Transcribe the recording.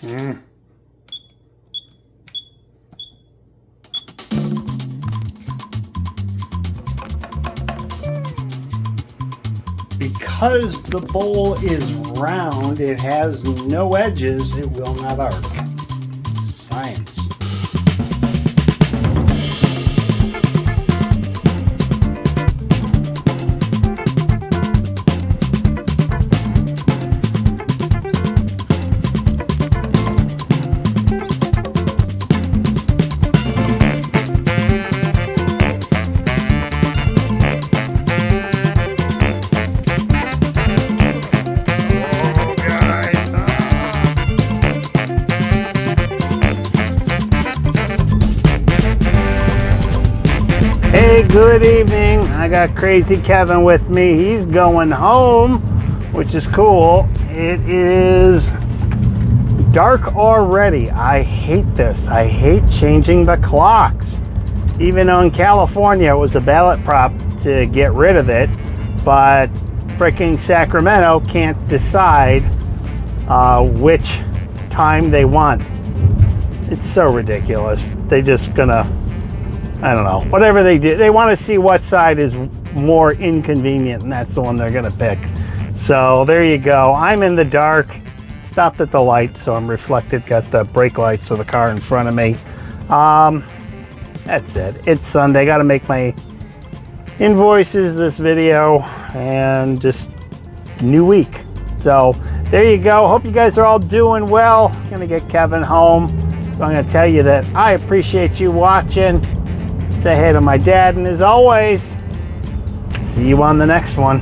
Mm. Because the bowl is round, it has no edges, it will not arc. Science. Hey, good evening. I got Crazy Kevin with me. He's going home, which is cool. It is dark already. I hate this. I hate changing the clocks. Even though in California it was a ballot prop to get rid of it, but freaking Sacramento can't decide which time they want. It's so ridiculous. They just gonna, I don't know, whatever they do, they want to see what side is more inconvenient, and that's the one they're gonna pick. So there you go. I'm in the dark, stopped at the light, so I'm reflected, got the brake lights of the car in front of me. That's it. It's Sunday. Got to make my invoices, this video, and just new week. So there you go. Hope you guys are all doing well. I'm gonna get Kevin home, so I'm gonna tell you that I appreciate you watching. Say hey to my dad, and as always, see you on the next one.